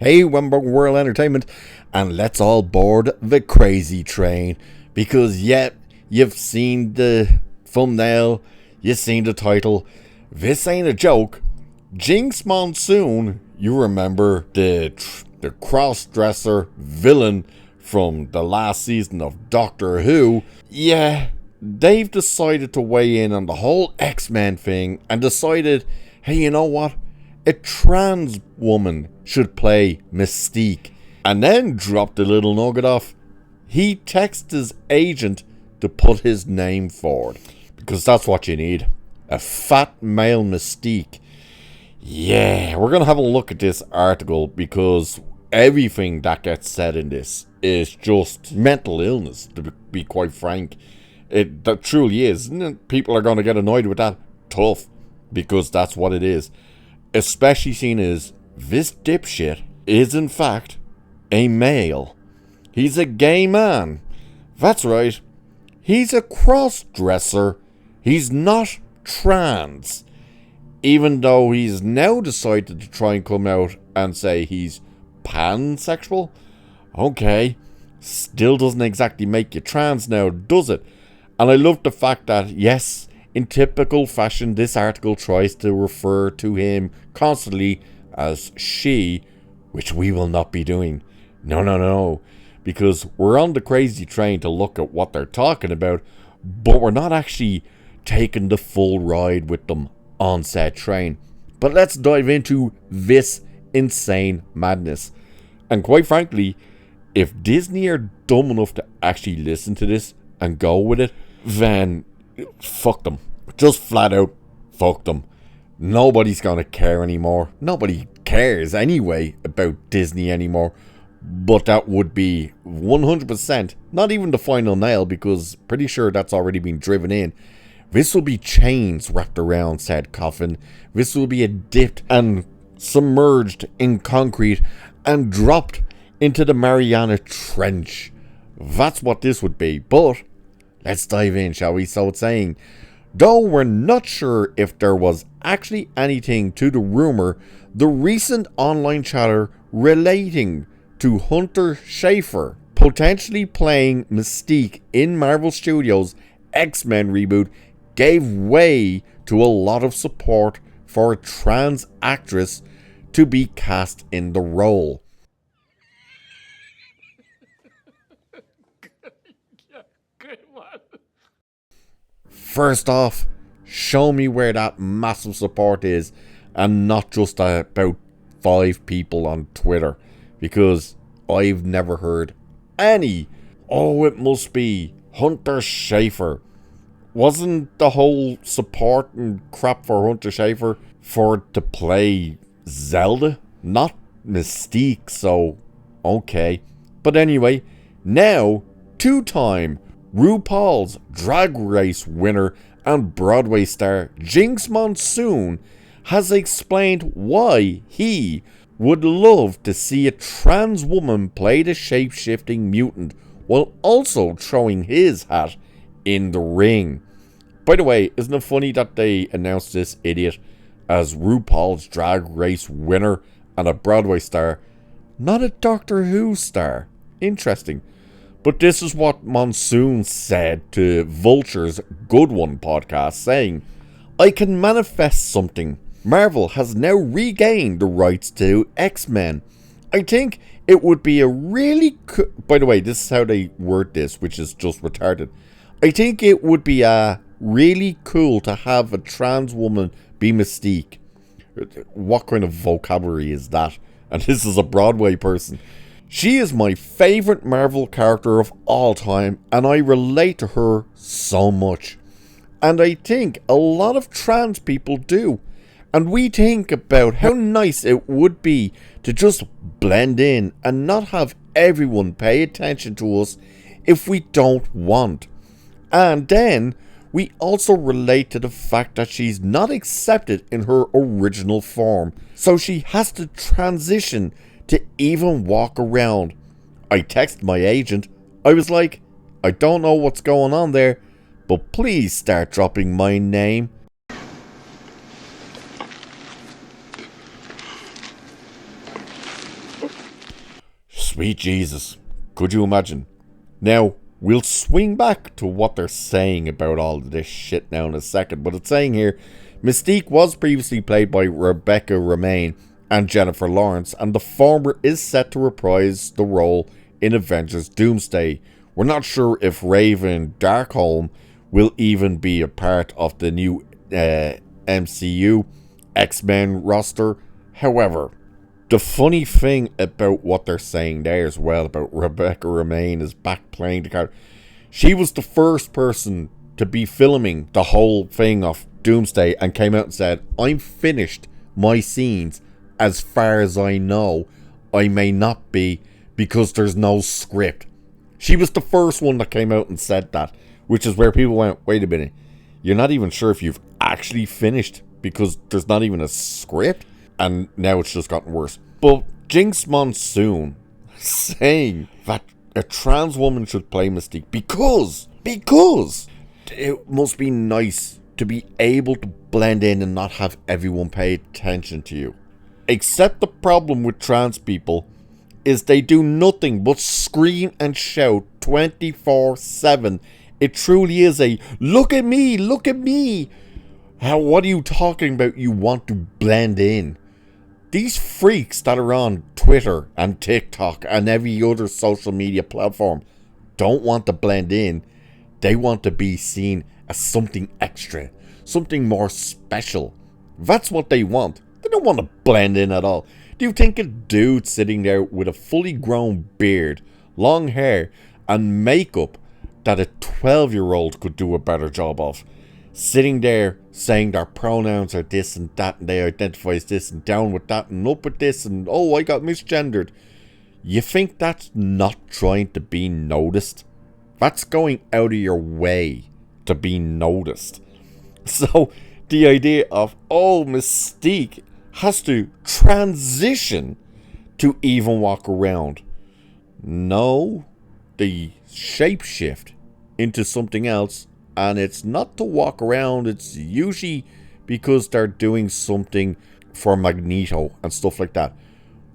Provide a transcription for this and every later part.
Hey, Wemberg World Entertainment, and let's all board the crazy train. Because, yep, you've seen the thumbnail, you've seen the title. This ain't a joke. Jinkx Monsoon, you remember the cross-dresser villain from the last season of Doctor Who. Yeah, they've decided to weigh in on the whole X-Men thing and decided, hey, you know what? A trans woman should play Mystique. And then dropped a little nugget off. He texted his agent to put his name forward. Because that's what you need. A fat male Mystique. Yeah, we're going to have a look at this article because everything that gets said in this is just mental illness, to be quite frank. That truly is. People are going to get annoyed with that. Tough. Because that's what it is. Especially seen as this dipshit is in fact a male. He's a gay man. That's right. He's a cross-dresser. He's not trans. Even though he's now decided to try and come out and say he's pansexual. Okay. Still doesn't exactly make you trans now, does it? And I love the fact that, yes, in typical fashion, this article tries to refer to him constantly as she, which we will not be doing. No. Because we're on the crazy train to look at what they're talking about, but we're not actually taking the full ride with them on said train. But let's dive into this insane madness. And quite frankly, if Disney are dumb enough to actually listen to this and go with it, then fuck them. Just flat out fuck them. Nobody's gonna care anymore. Nobody cares anyway about Disney anymore. But that would be 100% not even the final nail, because pretty sure that's already been driven in. This will be chains wrapped around said coffin. This will be dipped and submerged in concrete and dropped into the Mariana Trench. That's what this would be. But let's dive in, shall we? So it's saying, though we're not sure if there was actually anything to the rumor, the recent online chatter relating to Hunter Schafer potentially playing Mystique in Marvel Studios' X-Men reboot gave way to a lot of support for a trans actress to be cast in the role. First off, show me where that massive support is, and not just about 5 people on Twitter, because I've never heard any. Oh, it must be Hunter Schafer. Wasn't the whole support and crap for Hunter Schafer for to play Zelda, not Mystique? So okay. But anyway, now 2-time RuPaul's Drag Race winner and Broadway star Jinkx Monsoon has explained why he would love to see a trans woman play the shape-shifting mutant while also throwing his hat in the ring. By the way, isn't it funny that they announced this idiot as RuPaul's Drag Race winner and a Broadway star, not a Doctor Who star? Interesting. But this is what Monsoon said to Vulture's Good One podcast, saying, I can manifest something. Marvel has now regained the rights to X-Men. I think it would be a really by the way, this is how they word this, which is just retarded. I think it would be really cool to have a trans woman be Mystique. What kind of vocabulary is that? And this is a Broadway person. She is my favourite Marvel character of all time, and I relate to her so much. And I think a lot of trans people do. And we think about how nice it would be to just blend in and not have everyone pay attention to us if we don't want. And then we also relate to the fact that she's not accepted in her original form, so she has to transition to even walk around. I texted my agent. I was like, I don't know what's going on there, but please start dropping my name. Sweet Jesus. Could you imagine? Now, we'll swing back to what they're saying about all of this shit now in a second, but it's saying here, Mystique was previously played by Rebecca Romijn and Jennifer Lawrence, and the former is set to reprise the role in Avengers Doomsday. We're not sure if Raven Darkholm will even be a part of the new MCU X-Men roster. However, the funny thing about what they're saying there as well about Rebecca Romijn is back playing the character. She was the first person to be filming the whole thing of Doomsday and came out and said, I'm finished my scenes as far as I know. I may not be because there's no script. She was the first one that came out and said that, which is where people went, wait a minute, you're not even sure if you've actually finished because there's not even a script? And now it's just gotten worse. But Jinkx Monsoon saying that a trans woman should play Mystique because it must be nice to be able to blend in and not have everyone pay attention to you. Except the problem with trans people is they do nothing but scream and shout 24/7. It truly is a look at me, look at me. What are you talking about? You want to blend in. These freaks that are on Twitter and TikTok and every other social media platform don't want to blend in. They want to be seen as something extra, something more special. That's what they want. They don't want to blend in at all. Do you think a dude sitting there with a fully grown beard, long hair, and makeup that a 12-year-old could do a better job of, sitting there saying their pronouns are this and that and they identify as this and down with that and up with this and oh, I got misgendered? You think that's not trying to be noticed? That's going out of your way to be noticed. So the idea of, oh, Mystique has to transition to even walk around. No, they shapeshift into something else, and it's not to walk around. It's usually because they're doing something for Magneto and stuff like that.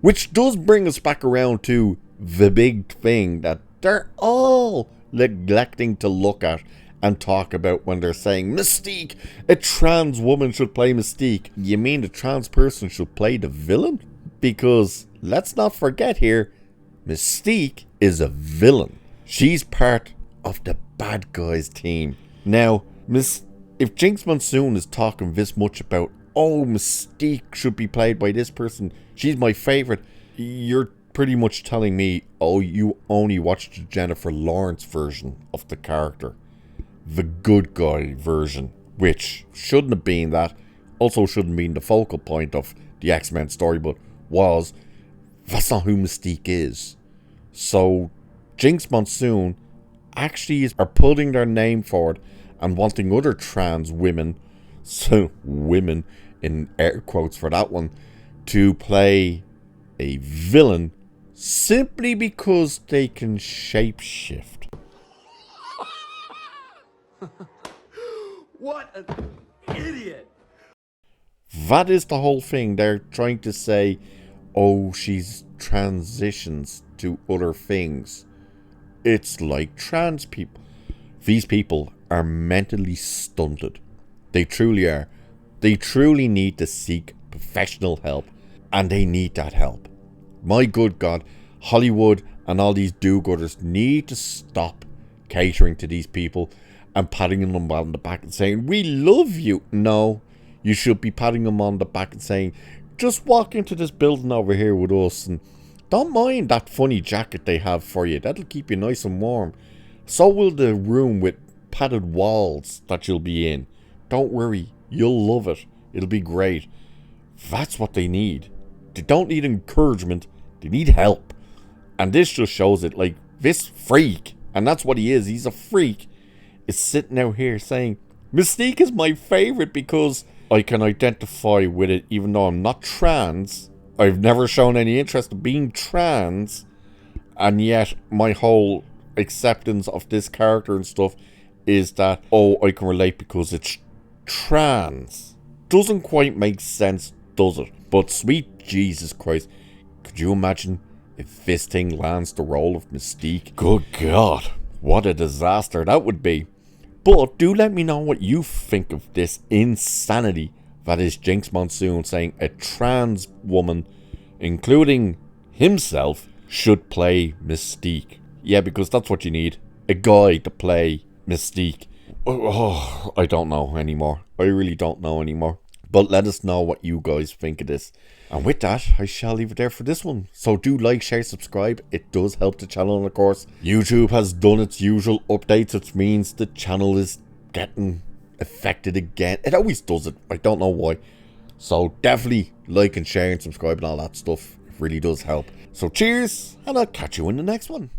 Which does bring us back around to the big thing that they're all neglecting to look at and talk about when they're saying Mystique, a trans woman should play Mystique. You mean the trans person should play the villain? Because let's not forget here, Mystique is a villain. She's part of the bad guys team. Now, if Jinkx Monsoon is talking this much about, oh, Mystique should be played by this person, she's my favourite, you're pretty much telling me, oh, you only watched the Jennifer Lawrence version of the character. The good guy version, which shouldn't have been that, also shouldn't have been the focal point of the X-Men story, but was. That's not who Mystique is. So, Jinkx Monsoon actually are putting their name forward and wanting other trans women, so women in air quotes for that one, to play a villain simply because they can shapeshift. What an idiot! That is the whole thing. They're trying to say, oh, she's transitions to other things. It's like trans people. These people are mentally stunted. They truly are. They truly need to seek professional help, and they need that help. My good God, Hollywood and all these do-gooders need to stop catering to these people and patting them on the back and saying, we love you. No, you should be patting them on the back and saying, just walk into this building over here with us and don't mind that funny jacket they have for you. That'll keep you nice and warm. So will the room with padded walls that you'll be in. Don't worry, you'll love it. It'll be great. That's what they need. They don't need encouragement. They need help. And this just shows it. Like, this freak, and that's what he is. He's a freak. Is sitting out here saying, Mystique is my favourite because I can identify with it even though I'm not trans. I've never shown any interest in being trans. And yet my whole acceptance of this character and stuff is that, oh, I can relate because it's trans. Doesn't quite make sense, does it? But sweet Jesus Christ, could you imagine if this thing lands the role of Mystique. Good God, what a disaster that would be. But do let me know what you think of this insanity that is Jinkx Monsoon saying a trans woman, including himself, should play Mystique. Yeah, because that's what you need. A guy to play Mystique. Oh, I don't know anymore. I really don't know anymore. But let us know what you guys think of this. And with that, I shall leave it there for this one. So do like, share, subscribe. It does help the channel, and of course, YouTube has done its usual updates, which means the channel is getting affected again. It always does it. I don't know why. So definitely like and share and subscribe and all that stuff. It really does help. So cheers, and I'll catch you in the next one.